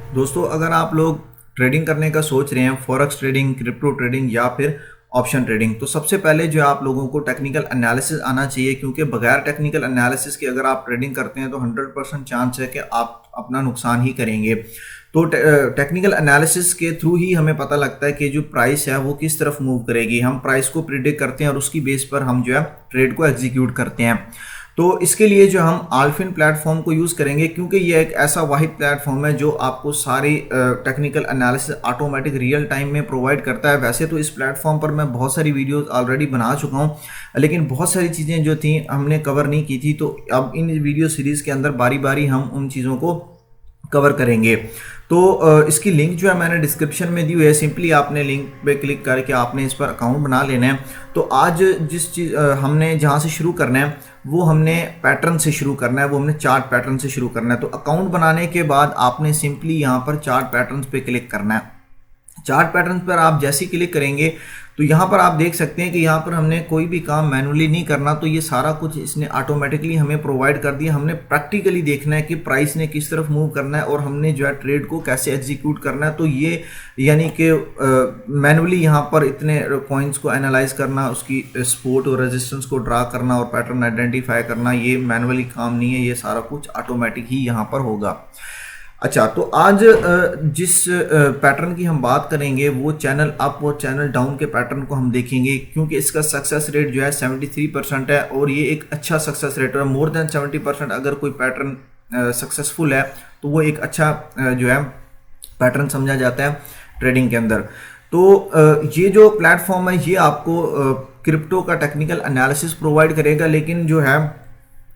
दोस्तों, अगर आप लोग ट्रेडिंग करने का सोच रहे हैं, फॉरेक्स ट्रेडिंग, क्रिप्टो ट्रेडिंग या फिर ऑप्शन ट्रेडिंग, तो सबसे पहले जो है आप लोगों को टेक्निकल एनालिसिस आना चाहिए, क्योंकि बगैर टेक्निकल एनालिसिस के अगर आप ट्रेडिंग करते हैं तो 100% चांस है कि आप अपना नुकसान ही करेंगे। तो टेक्निकल एनालिसिस के थ्रू ही हमें पता लगता है कि जो प्राइस है वो किस तरफ मूव करेगी। हम प्राइस को प्रिडिक्ट करते हैं और उसकी बेस पर हम जो है ट्रेड को एग्जीक्यूट करते हैं। तो इसके लिए जो हम आल्फिन प्लेटफॉर्म को यूज़ करेंगे, क्योंकि ये एक ऐसा वाहिद प्लेटफॉर्म है जो आपको सारी technical analysis automatic real time में प्रोवाइड करता है। वैसे तो इस प्लेटफॉर्म पर मैं बहुत सारी वीडियोस ऑलरेडी बना चुका हूँ, लेकिन बहुत सारी चीज़ें जो थी हमने कवर नहीं की थी, तो अब इन वीडियो सीरीज़ के अंदर बारी बारी हम उन चीज़ों को कवर करेंगे। तो इसकी लिंक जो है मैंने डिस्क्रिप्शन में दी हुई है। सिंपली आपने लिंक पे क्लिक करके आपने इस पर अकाउंट बना लेना है। तो आज जिस चीज़ हमने जहाँ से शुरू करना है वो हमने पैटर्न से शुरू करना है, वो हमने चार्ट पैटर्न से शुरू करना है। तो अकाउंट बनाने के बाद आपने सिंपली यहाँ पर चार्ट पैटर्न्स पे क्लिक करना है। चार्ट पैटर्न पर आप जैसे ही क्लिक करेंगे तो यहाँ पर आप देख सकते हैं कि यहाँ पर हमने कोई भी काम मैनुअली नहीं करना, तो ये सारा कुछ इसने ऑटोमेटिकली हमें प्रोवाइड कर दिया। हमने प्रैक्टिकली देखना है कि प्राइस ने किस तरफ मूव करना है और हमने जो है ट्रेड को कैसे एग्जीक्यूट करना है। तो ये यानी कि मैनुअली यहाँ पर इतने पॉइंट्स को एनालाइज करना, उसकी सपोर्ट और रेजिस्टेंस को ड्रा करना और पैटर्न आइडेंटिफाई करना, ये मैनुअली काम नहीं है, ये सारा कुछ ऑटोमेटिक ही यहाँ पर होगा। अच्छा, तो आज जिस पैटर्न की हम बात करेंगे वो चैनल अप और चैनल डाउन के पैटर्न को हम देखेंगे, क्योंकि इसका सक्सेस रेट जो है 73% है और ये एक अच्छा सक्सेस रेट है। मोर देन 70% अगर कोई पैटर्न सक्सेसफुल है तो वो एक अच्छा जो है पैटर्न समझा जाता है ट्रेडिंग के अंदर। तो ये जो प्लेटफॉर्म है ये आपको क्रिप्टो का टेक्निकल एनालिसिस प्रोवाइड करेगा, लेकिन जो है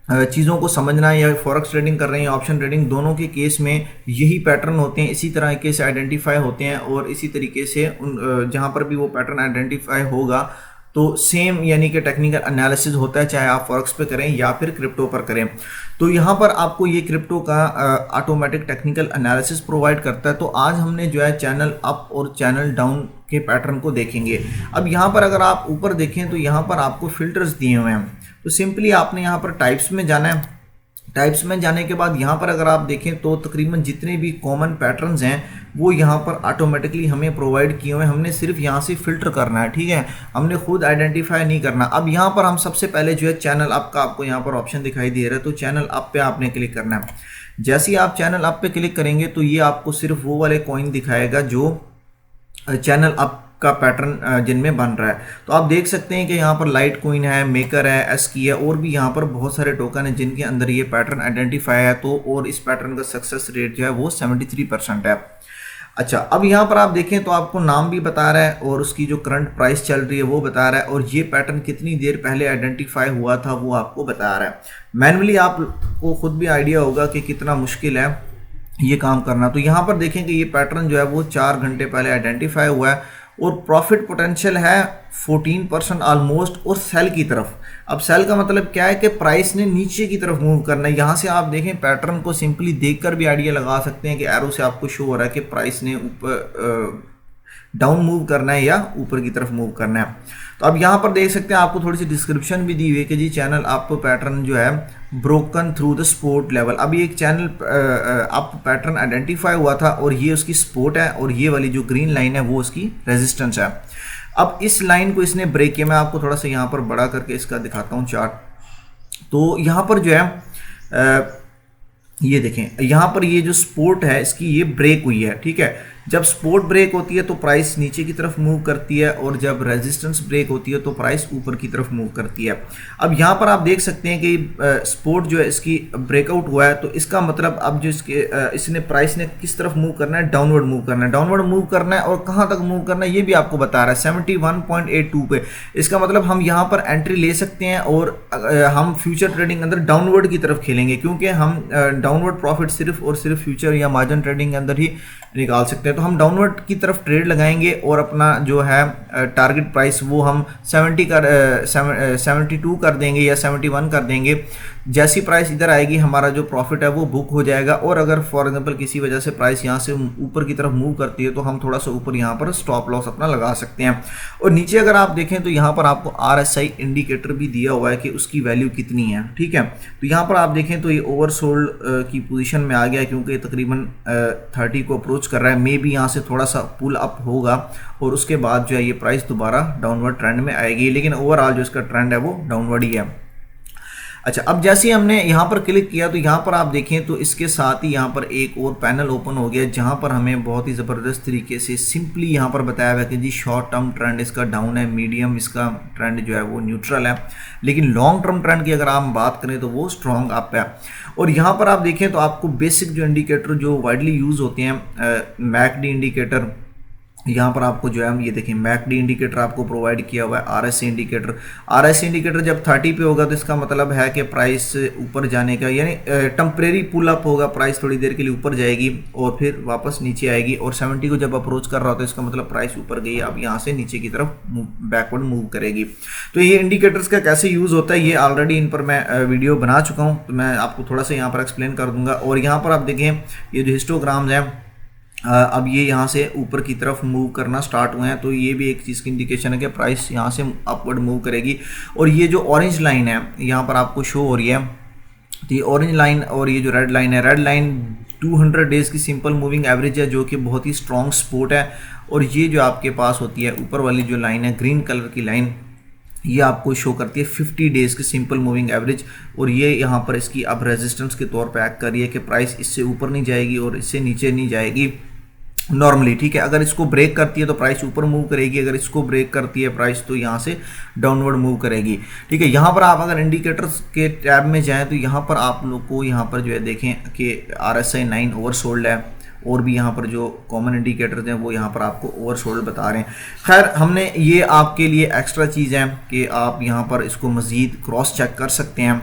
चीज़ों को समझना, या फॉरेक्स ट्रेडिंग कर रहे हैं या ऑप्शन ट्रेडिंग, दोनों के केस में यही पैटर्न होते हैं, इसी तरीके से आइडेंटिफाई होते हैं और इसी तरीके से जहाँ पर भी वो पैटर्न आइडेंटिफाई होगा तो सेम यानी कि टेक्निकल एनालिसिस होता है, चाहे आप फॉरेक्स पे करें या फिर क्रिप्टो पर करें। तो यहाँ पर आपको ये क्रिप्टो का ऑटोमेटिक टेक्निकल एनालिसिस प्रोवाइड करता है। तो आज हमने जो है चैनल अप और चैनल डाउन के पैटर्न को देखेंगे। अब यहाँ पर अगर आप ऊपर देखें तो यहाँ पर आपको फिल्टर्स दिए हुए हैं। तो सिंपली आपने यहाँ पर टाइप्स में जाना है। टाइप्स में जाने के बाद यहाँ पर अगर आप देखें तो तकरीबन जितने भी कॉमन पैटर्न्स हैं वो यहाँ पर ऑटोमेटिकली हमें प्रोवाइड किए हुए हैं। हमने सिर्फ यहाँ से फिल्टर करना है, ठीक है, हमने खुद आइडेंटिफाई नहीं करना। अब यहाँ पर हम सबसे पहले जो है चैनल अप का आपको यहाँ पर ऑप्शन दिखाई दे रहा है, तो चैनल अप पे आपने क्लिक करना है। जैसे ही आप चैनल अप पे क्लिक करेंगे तो ये आपको सिर्फ वो वाले कॉइन दिखाएगा जो चैनल अप का पैटर्न जिनमें बन रहा है। तो आप देख सकते हैं कि यहाँ पर लाइट कोइन है, मेकर है, एस्की है और भी यहाँ पर बहुत सारे टोकन है जिनके अंदर ये पैटर्न आइडेंटिफाई है। तो और इस पैटर्न का सक्सेस रेट जो है वो 73% है। अच्छा, अब यहाँ पर आप देखें तो आपको नाम भी बता रहा है और उसकी जो करंट प्राइस चल रही है वो बता रहा है, और ये पैटर्न कितनी देर पहले आइडेंटिफाई हुआ था वो आपको बता रहा है। मैनुअली आपको खुद भी आइडिया होगा कि कितना मुश्किल है ये काम करना। तो यहाँ पर देखें कि ये पैटर्न जो है वो 4 घंटे पहले आइडेंटिफाई हुआ है और प्रॉफिट पोटेंशियल है 14% ऑलमोस्ट और सेल की तरफ। अब सेल का मतलब क्या है कि प्राइस ने नीचे की तरफ मूव करना है। यहाँ से आप देखें पैटर्न को सिंपली देखकर भी आइडिया लगा सकते हैं कि एरो से आपको शो हो रहा है कि प्राइस ने ऊपर डाउन मूव करना है या ऊपर की तरफ मूव करना है। तो अब यहाँ पर देख सकते हैं आपको थोड़ी सी डिस्क्रिप्शन भी दी हुई है कि जी चैनल अप पैटर्न जो है broken through the support level. अभी एक चैनल अप पैटर्न आइडेंटिफाई हुआ था और ये उसकी सपोर्ट है और ये वाली जो ग्रीन लाइन है वो उसकी रेजिस्टेंस है। अब इस लाइन को इसने ब्रेक किया। मैं आपको थोड़ा सा यहाँ पर बड़ा करके इसका दिखाता हूँ चार्ट। तो यहाँ पर जो है ये देखें, यहाँ पर ये जो सपोर्ट है इसकी ये ब्रेक हुई है, ठीक है। जब सपोर्ट ब्रेक होती है तो प्राइस नीचे की तरफ मूव करती है और जब रेजिस्टेंस ब्रेक होती है तो प्राइस ऊपर की तरफ मूव करती है। अब यहाँ पर आप देख सकते हैं कि सपोर्ट जो है इसकी ब्रेकआउट हुआ है, तो इसका मतलब अब जो इसने प्राइस ने किस तरफ मूव करना है, डाउनवर्ड मूव करना है। डाउनवर्ड मूव करना है और कहाँ तक मूव करना है ये भी आपको बता रहा है 71.82 पे। इसका मतलब हम यहाँ पर एंट्री ले सकते हैं और हम फ्यूचर ट्रेडिंग अंदर डाउनवर्ड की तरफ खेलेंगे, क्योंकि हम डाउनवर्ड प्रॉफिट सिर्फ और सिर्फ फ्यूचर या मार्जिन ट्रेडिंग के अंदर ही निकाल सकते हैं। तो हम डाउनवर्ड की तरफ ट्रेड लगाएंगे और अपना जो है टारगेट प्राइस वो हम 72 कर देंगे या 71 कर देंगे। जैसी प्राइस इधर आएगी हमारा जो प्रॉफिट है वो बुक हो जाएगा। और अगर फॉर एग्जांपल किसी वजह से प्राइस यहाँ से ऊपर की तरफ मूव करती है तो हम थोड़ा सा ऊपर यहाँ पर स्टॉप लॉस अपना लगा सकते हैं। और नीचे अगर आप देखें तो यहाँ पर आपको RSI इंडिकेटर भी दिया हुआ है कि उसकी वैल्यू कितनी है, ठीक है। तो यहाँ पर आप देखें तो ये ओवरसोल्ड की पोजीशन में आ गया क्योंकि तकरीबन 30 को अप्रोच कर रहा है। मे बी यहाँ से थोड़ा सा पुल अप होगा और उसके बाद जो है ये प्राइस दोबारा डाउनवर्ड ट्रेंड में आएगी, लेकिन ओवरऑल जो इसका ट्रेंड है वो डाउनवर्ड ही है। अच्छा, अब जैसे ही हमने यहाँ पर क्लिक किया तो यहाँ पर आप देखें तो इसके साथ ही यहाँ पर एक और पैनल ओपन हो गया जहाँ पर हमें बहुत ही ज़बरदस्त तरीके से सिंपली यहाँ पर बताया हुआ है कि जी शॉर्ट टर्म ट्रेंड इसका डाउन है, मीडियम इसका ट्रेंड जो है वो न्यूट्रल है, लेकिन लॉन्ग टर्म ट्रेंड की अगर आप बात करें तो वो स्ट्रॉन्ग अप है। और यहाँ पर आप देखें तो आपको बेसिक जो इंडिकेटर जो वाइडली यूज़ होते हैं, मैकडी इंडिकेटर, यहाँ पर आपको जो है ये देखें मैकडी इंडिकेटर आपको प्रोवाइड किया हुआ है। RSI इंडिकेटर, RSI इंडिकेटर जब 30 पे होगा तो इसका मतलब है कि प्राइस ऊपर जाने का, यानी टेम्परेरी पुल अप होगा, प्राइस थोड़ी देर के लिए ऊपर जाएगी और फिर वापस नीचे आएगी। और 70 को जब अप्रोच कर रहा होता है इसका मतलब प्राइस ऊपर गई, अब यहाँ से नीचे की तरफ बैकवर्ड मूव करेगी। तो ये इंडिकेटर्स का कैसे यूज़ होता है ये ऑलरेडी इन पर मैं वीडियो बना चुका हूँ, तो मैं आपको थोड़ा सा यहाँ पर एक्सप्लेन कर दूंगा। और यहाँ पर आप देखें ये जो हिस्टोग्राम्स हैं अब ये यहाँ से ऊपर की तरफ मूव करना स्टार्ट हुए हैं, तो ये भी एक चीज़ की इंडिकेशन है कि प्राइस यहाँ से अपवर्ड मूव करेगी। और ये जो ऑरेंज लाइन है यहाँ पर आपको शो हो रही है, तो ये ऑरेंज लाइन और ये जो रेड लाइन है, रेड लाइन 200 डेज़ की सिंपल मूविंग एवरेज है जो कि बहुत ही स्ट्रॉन्ग सपोर्ट है। और ये जो आपके पास होती है ऊपर वाली जो लाइन है ग्रीन कलर की लाइन, ये आपको शो करती है 50 डेज़ की सिंपल मूविंग एवरेज। और ये यहाँ पर इसकी अब रेजिस्टेंस के तौर पे एक्ट कर रही है कि प्राइस इससे ऊपर नहीं जाएगी और इससे नीचे नहीं जाएगी नॉर्मली, ठीक है। अगर इसको ब्रेक करती है तो प्राइस ऊपर मूव करेगी, अगर इसको ब्रेक करती है प्राइस तो यहाँ से डाउनवर्ड मूव करेगी, ठीक है। यहाँ पर आप अगर इंडिकेटर्स के टैब में जाएं तो यहाँ पर आप लोग को यहाँ पर जो है देखें कि RSI 9 ओवरसोल्ड है और भी यहाँ पर जो कॉमन इंडिकेटर्स हैं वो यहाँ पर आपको ओवरसोल्ड बता रहे हैं। खैर, हमने ये आपके लिए एक्स्ट्रा चीज़ है कि आप यहाँ पर इसको मज़ीद क्रॉस चेक कर सकते हैं।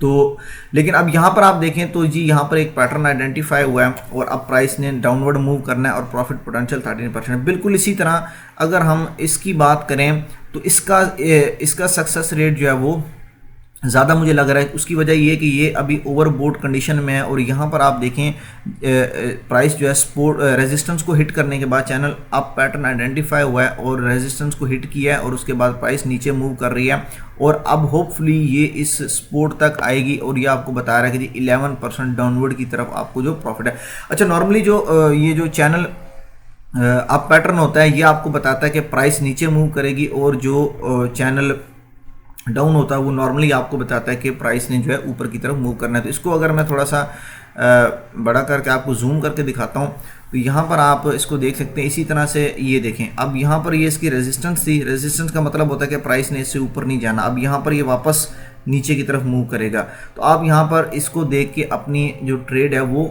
तो लेकिन अब यहाँ पर आप देखें तो जी यहाँ पर एक पैटर्न आइडेंटिफाई हुआ है और अब प्राइस ने डाउनवर्ड मूव करना है और प्रॉफिट पोटेंशियल 13%। बिल्कुल इसी तरह अगर हम इसकी बात करें तो इसका सक्सेस रेट जो है वो ज़्यादा मुझे लग रहा है। उसकी वजह ये कि ये अभी ओवरबोट कंडीशन में है और यहाँ पर आप देखें प्राइस जो है सपोर्ट रेजिस्टेंस को हिट करने के बाद चैनल अप पैटर्न आइडेंटिफाई हुआ है और रेजिस्टेंस को हिट किया है और उसके बाद प्राइस नीचे मूव कर रही है और अब होपफुली ये इस सपोर्ट तक आएगी और ये आपको बता रहा है कि जी 11% डाउनवर्ड की तरफ आपको जो प्रॉफिट है। अच्छा, नॉर्मली जो ये जो चैनल अप पैटर्न होता है ये आपको बताता है कि प्राइस नीचे मूव करेगी और जो चैनल डाउन होता है वो नॉर्मली आपको बताता है कि प्राइस ने जो है ऊपर की तरफ मूव करना है। तो इसको अगर मैं थोड़ा सा बड़ा करके आपको जूम करके दिखाता हूँ तो यहाँ पर आप इसको देख सकते हैं। इसी तरह से ये देखें, अब यहाँ पर ये इसकी रेजिस्टेंस थी, रेजिस्टेंस का मतलब होता है कि प्राइस ने इससे ऊपर नहीं जाना। अब यहाँ पर ये वापस नीचे की तरफ मूव करेगा, तो आप यहाँ पर इसको देख के अपनी जो ट्रेड है वो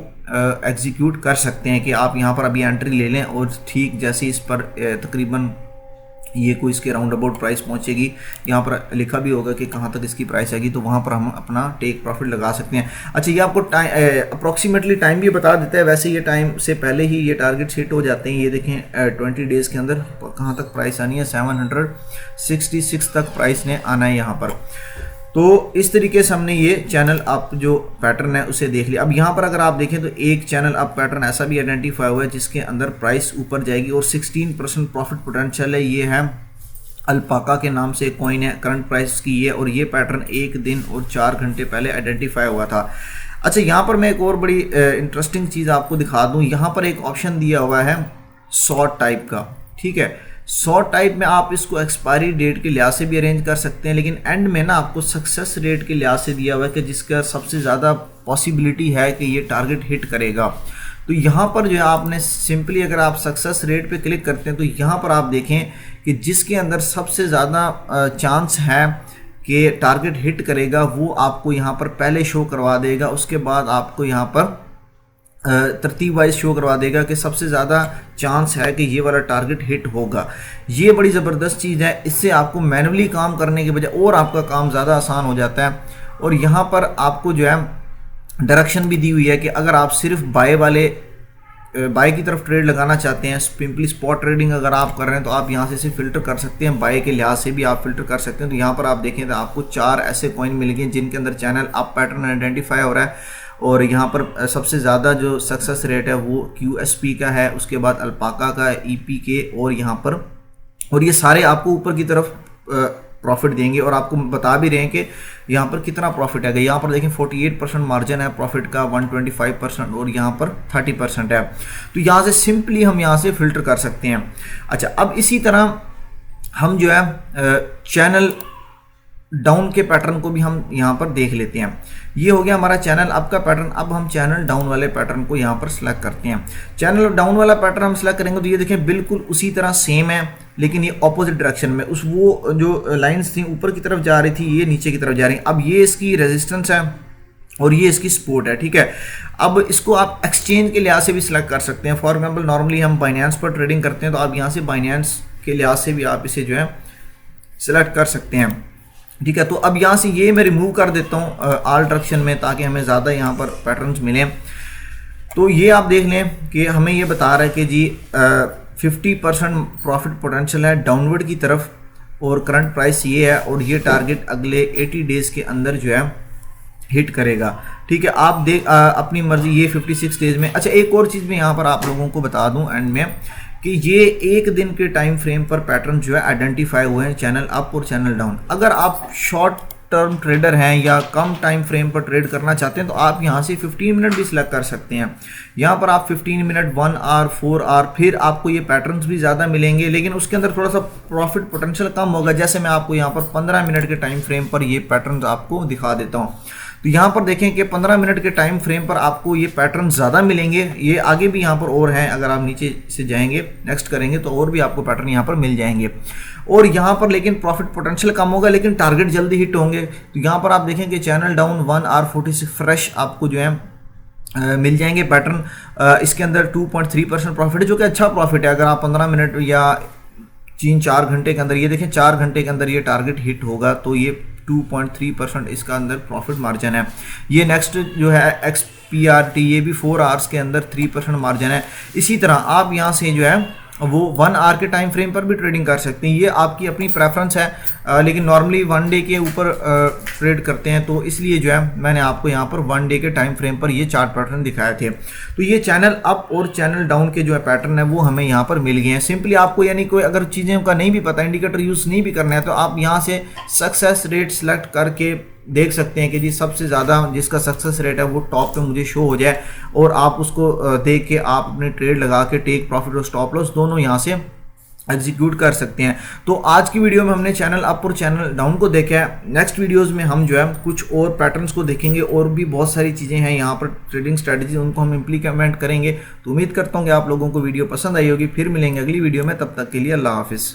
एग्जीक्यूट कर सकते हैं कि आप यहाँ पर अभी एंट्री ले लें और ठीक जैसे इस पर तकरीबन ये कोई इसके राउंड अबाउट प्राइस पहुंचेगी, यहाँ पर लिखा भी होगा कि कहाँ तक इसकी प्राइस आएगी, तो वहाँ पर हम अपना टेक प्रॉफिट लगा सकते हैं। अच्छा, ये आपको अप्रॉक्सीमेटली टाइम भी बता देता है। वैसे ये टाइम से पहले ही ये टारगेट हिट हो जाते हैं। ये देखें 20 डेज़ के अंदर कहाँ तक प्राइस आनी है, 766 तक प्राइस ने आना है यहाँ पर। तो इस तरीके से हमने ये चैनल अप जो पैटर्न है उसे देख लिया। अब यहाँ पर अगर आप देखें तो एक चैनल अप पैटर्न ऐसा भी आइडेंटिफाई हुआ है जिसके अंदर प्राइस ऊपर जाएगी और 16% प्रॉफिट पोटेंशियल है। ये है अल्पाका के नाम से कॉइन है, करंट प्राइस की ये, और ये पैटर्न 1 दिन और 4 घंटे पहले आइडेंटिफाई हुआ था। अच्छा, यहाँ पर मैं एक और बड़ी इंटरेस्टिंग चीज़ आपको दिखा दूँ। यहाँ पर एक ऑप्शन दिया हुआ है शॉर्ट टाइप का, ठीक है। शॉर्ट टाइप में आप इसको एक्सपायरी डेट के लिहाज से भी अरेंज कर सकते हैं, लेकिन एंड में ना आपको सक्सेस रेट के लिहाज से दिया हुआ है कि जिसका सबसे ज़्यादा पॉसिबिलिटी है कि ये टारगेट हिट करेगा। तो यहाँ पर जो है आपने सिंपली अगर आप सक्सेस रेट पे क्लिक करते हैं तो यहाँ पर आप देखें कि जिसके अंदर सबसे ज़्यादा चांस है कि टारगेट हिट करेगा वो आपको यहाँ पर पहले शो करवा देगा। उसके बाद आपको यहाँ पर तरतीब वाइज शो करवा देगा कि सबसे ज़्यादा चांस है कि ये वाला टारगेट हिट होगा। ये बड़ी ज़बरदस्त चीज़ है। इससे आपको मैनुअली काम करने के बजाय और आपका काम ज़्यादा आसान हो जाता है। और यहाँ पर आपको जो है डायरेक्शन भी दी हुई है कि अगर आप सिर्फ बाय वाले बाय की तरफ ट्रेड लगाना चाहते हैं, सिंपली स्पॉट ट्रेडिंग अगर आप कर रहे हैं तो आप यहाँ से इसे फिल्टर कर सकते हैं, बाय के लिहाज से भी आप फिल्टर कर सकते हैं। तो यहाँ पर आप देखें तो आपको 4 ऐसे कॉइन मिल गए जिनके अंदर चैनल अप पैटर्न आइडेंटिफाई हो रहा है, और यहाँ पर सबसे ज़्यादा जो सक्सेस रेट है वो QSP का है, उसके बाद अल्पाका का, EPK, और यहाँ पर, और ये सारे आपको ऊपर की तरफ प्रॉफिट देंगे और आपको बता भी रहे हैं कि यहाँ पर कितना प्रॉफिट है। यहाँ पर देखें 48% मार्जिन है प्रॉफिट का, 125%, और यहाँ पर 30% है। तो यहाँ से सिंपली हम यहाँ से फिल्टर कर सकते हैं। अच्छा, अब इसी तरह हम जो है चैनल डाउन के पैटर्न को भी हम यहाँ पर देख लेते हैं। ये हो गया हमारा चैनल अप का पैटर्न। अब हम चैनल डाउन वाले पैटर्न को यहाँ पर सिलेक्ट करते हैं। चैनल डाउन वाला पैटर्न हम सिलेक्ट करेंगे तो ये देखें बिल्कुल उसी तरह सेम है, लेकिन ये ऑपोजिट डायरेक्शन में, उस वो जो लाइंस थी ऊपर की तरफ जा रही थी ये नीचे की तरफ जा रही है। अब ये इसकी रेजिस्टेंस है और ये इसकी सपोर्ट है, ठीक है। अब इसको आप एक्सचेंज के लिहाज से भी सिलेक्ट कर सकते हैं। फॉर एग्जाम्पल नॉर्मली हम बाइनेंस पर ट्रेडिंग करते हैं तो आप यहाँ से बाइनेंस के लिहाज से भी आप इसे जो है सिलेक्ट कर सकते हैं, ठीक है। तो अब यहाँ से ये मैं रिमूव कर देता हूँ आल डायरेक्शन में, ताकि हमें ज़्यादा यहाँ पर पैटर्न्स मिलें। तो ये आप देख लें कि हमें ये बता रहा है कि जी 50% प्रॉफिट पोटेंशियल है डाउनवर्ड की तरफ, और करंट प्राइस ये है, और ये टारगेट अगले 80 डेज़ के अंदर जो है हिट करेगा, ठीक है। आप देख अपनी मर्जी, ये 56 डेज में। अच्छा, एक और चीज़ मैं यहाँ पर आप लोगों को बता दूँ एंड में, कि ये एक दिन के टाइम फ्रेम पर पैटर्न जो है आइडेंटिफाई हुए हैं, चैनल अप और चैनल डाउन। अगर आप शॉर्ट टर्म ट्रेडर हैं या कम टाइम फ्रेम पर ट्रेड करना चाहते हैं तो आप यहाँ से 15 मिनट भी सिलेक्ट कर सकते हैं। यहाँ पर आप 15 मिनट, 1 आवर, 4 आवर, फिर आपको ये पैटर्न्स भी ज़्यादा मिलेंगे, लेकिन उसके अंदर थोड़ा सा प्रॉफिट पोटेंशियल कम होगा। जैसे मैं आपको यहाँ पर 15 मिनट के टाइम फ्रेम पर ये पैटर्न्स आपको दिखा देता हूँ। तो यहाँ पर देखें कि 15 मिनट के टाइम फ्रेम पर आपको ये पैटर्न ज़्यादा मिलेंगे। ये आगे भी यहाँ पर और हैं, अगर आप नीचे से जाएंगे नेक्स्ट करेंगे तो और भी आपको पैटर्न यहाँ पर मिल जाएंगे। और यहाँ पर लेकिन प्रॉफिट पोटेंशियल कम होगा, लेकिन टारगेट जल्दी हिट होंगे। तो यहाँ पर आप देखें कि चैनल डाउन 1 आवर 46 फ्रेश आपको जो है मिल जाएंगे पैटर्न। इसके अंदर 2.3% प्रॉफिट है, जो कि अच्छा प्रॉफिट है। अगर आप 15 मिनट या 3-4 घंटे के अंदर, ये देखें 4 घंटे के अंदर ये टारगेट हिट होगा, तो ये 2.3% इसका अंदर प्रॉफिट मार्जिन है। ये नेक्स्ट जो है XPRT, ये भी 4 आवर्स के अंदर 3% मार्जिन है। इसी तरह आप यहाँ से जो है वो 1 आवर के टाइम फ्रेम पर भी ट्रेडिंग कर सकते हैं। ये आपकी अपनी प्रेफरेंस है, लेकिन नॉर्मली 1 डे के ऊपर ट्रेड करते हैं, तो इसलिए जो है मैंने आपको यहाँ पर 1 डे के टाइम फ्रेम पर ये चार्ट पैटर्न दिखाए थे। तो ये चैनल अप और चैनल डाउन के जो है पैटर्न है वो हमें यहाँ पर मिल गए हैं। सिंपली आपको यानी कोई अगर चीज़ें का नहीं भी पता, इंडिकेटर यूज़ नहीं भी करना है, तो आप यहाँ से सक्सेस रेट सेलेक्ट करके देख सकते हैं कि जी सबसे ज़्यादा जिसका सक्सेस रेट है वो टॉप पे मुझे शो हो जाए, और आप उसको देख के आप अपने ट्रेड लगा के टेक प्रॉफिट और स्टॉप लॉस दोनों यहाँ से एग्जीक्यूट कर सकते हैं। तो आज की वीडियो में हमने चैनल अप और चैनल डाउन को देखा है। नेक्स्ट वीडियोस में हम जो है कुछ और पैटर्न्स को देखेंगे, और भी बहुत सारी चीज़ें हैं यहाँ पर ट्रेडिंग स्ट्रेटजी, उनको हम इम्प्लीमेंट करेंगे। तो उम्मीद करता हूँ कि आप लोगों को वीडियो पसंद आई होगी। फिर मिलेंगे अगली वीडियो में, तब तक के लिए अल्लाह हाफिज़।